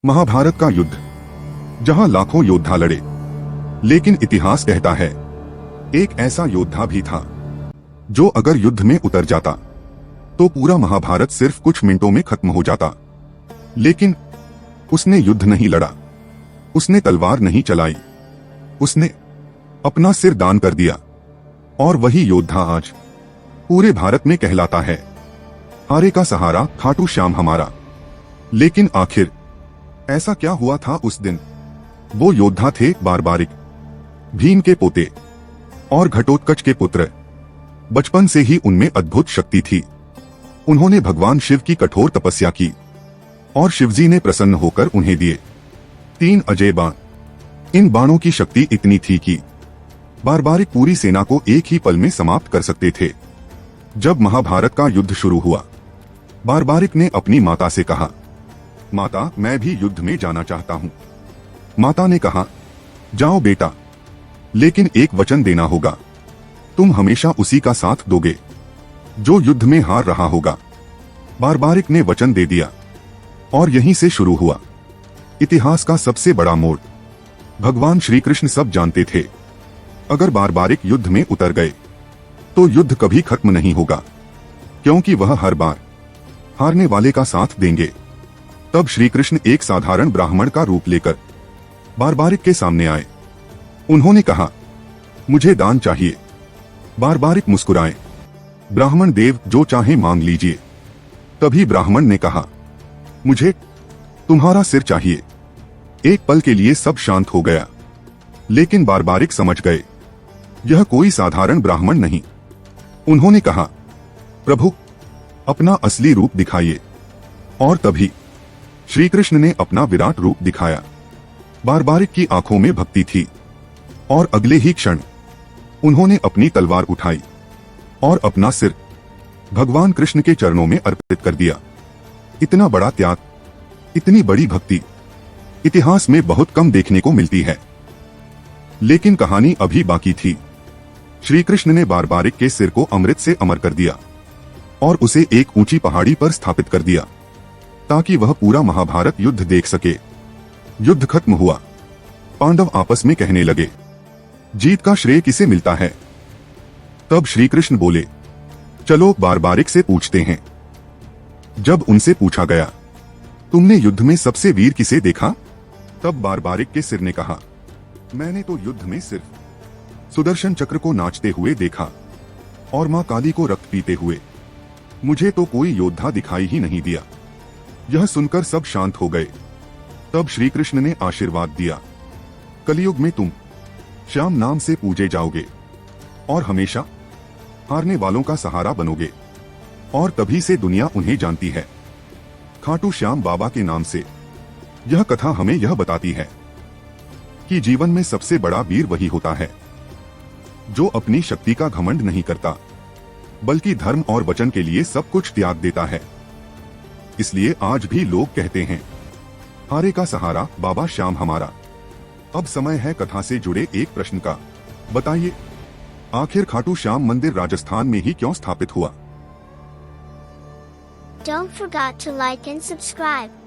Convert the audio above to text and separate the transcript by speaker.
Speaker 1: महाभारत का युद्ध, जहां लाखों योद्धा लड़े, लेकिन इतिहास कहता है एक ऐसा योद्धा भी था जो अगर युद्ध में उतर जाता तो पूरा महाभारत सिर्फ कुछ मिनटों में खत्म हो जाता। लेकिन उसने युद्ध नहीं लड़ा, उसने तलवार नहीं चलाई, उसने अपना सिर दान कर दिया। और वही योद्धा आज पूरे भारत में कहलाता है, हारे का सहारा खाटू श्याम हमारा। लेकिन आखिर ऐसा क्या हुआ था उस दिन? वो योद्धा थे बारबारिक, भीम के पोते और घटोत्कच के पुत्र। बचपन से ही उनमें अद्भुत शक्ति थी। उन्होंने भगवान शिव की कठोर तपस्या की और शिवजी ने प्रसन्न होकर उन्हें दिए 3 अजय बाण। इन बाणों की शक्ति इतनी थी कि बारबारिक पूरी सेना को एक ही पल में समाप्त कर सकते थे। जब महाभारत का युद्ध शुरू हुआ, बारबारिक ने अपनी माता से कहा, माता, मैं भी युद्ध में जाना चाहता हूँ। माता ने कहा, जाओ बेटा, लेकिन एक वचन देना होगा, तुम हमेशा उसी का साथ दोगे जो युद्ध में हार रहा होगा। बारबारिक ने वचन दे दिया और यहीं से शुरू हुआ इतिहास का सबसे बड़ा मोड़। भगवान श्री कृष्ण सब जानते थे, अगर बारबारिक युद्ध में उतर गए तो युद्ध कभी खत्म नहीं होगा, क्योंकि वह हर बार हारने वाले का साथ देंगे। तब श्री कृष्ण एक साधारण ब्राह्मण का रूप लेकर बारबारिक के सामने आए। उन्होंने कहा, मुझे दान चाहिए। बारबारिक मुस्कुराए, ब्राह्मण देव, जो चाहे मांग लीजिए। तभी ब्राह्मण ने कहा, मुझे तुम्हारा सिर चाहिए। एक पल के लिए सब शांत हो गया, लेकिन बारबारिक समझ गए यह कोई साधारण ब्राह्मण नहीं। उन्होंने कहा, प्रभु, अपना असली रूप दिखाइए। और तभी श्री कृष्ण ने अपना विराट रूप दिखाया। बारबारिक की आंखों में भक्ति थी और अगले ही क्षण उन्होंने अपनी तलवार उठाई और अपना सिर भगवान कृष्ण के चरणों में अर्पित कर दिया। इतना बड़ा त्याग, इतनी बड़ी भक्ति इतिहास में बहुत कम देखने को मिलती है। लेकिन कहानी अभी बाकी थी। श्री कृष्ण ने बारबारिक के सिर को अमृत से अमर कर दिया और उसे एक ऊंची पहाड़ी पर स्थापित कर दिया ताकि वह पूरा महाभारत युद्ध देख सके। युद्ध खत्म हुआ। पांडव आपस में कहने लगे, जीत का श्रेय किसे मिलता है? तब श्री कृष्ण बोले, चलो बारबारिक से पूछते हैं। जब उनसे पूछा गया, तुमने युद्ध में सबसे वीर किसे देखा? तब बारबारिक के सिर ने कहा, मैंने तो युद्ध में सिर्फ सुदर्शन चक्र को नाचते हुए देखा और मां काली को रक्त पीते हुए। मुझे तो कोई योद्धा दिखाई ही नहीं दिया। यह सुनकर सब शांत हो गए। तब श्री कृष्ण ने आशीर्वाद दिया, कलयुग में तुम श्याम नाम से पूजे जाओगे और हमेशा हारने वालों का सहारा बनोगे। और तभी से दुनिया उन्हें जानती है खाटू श्याम बाबा के नाम से। यह कथा हमें यह बताती है कि जीवन में सबसे बड़ा वीर वही होता है जो अपनी शक्ति का घमंड नहीं करता, बल्कि धर्म और वचन के लिए सब कुछ त्याग देता है। इसलिए आज भी लोग कहते हैं, हारे का सहारा बाबा श्याम हमारा। अब समय है कथा से जुड़े एक प्रश्न का। बताइए, आखिर खाटू श्याम मंदिर राजस्थान में ही क्यों स्थापित हुआ?
Speaker 2: Don't forget to like and subscribe.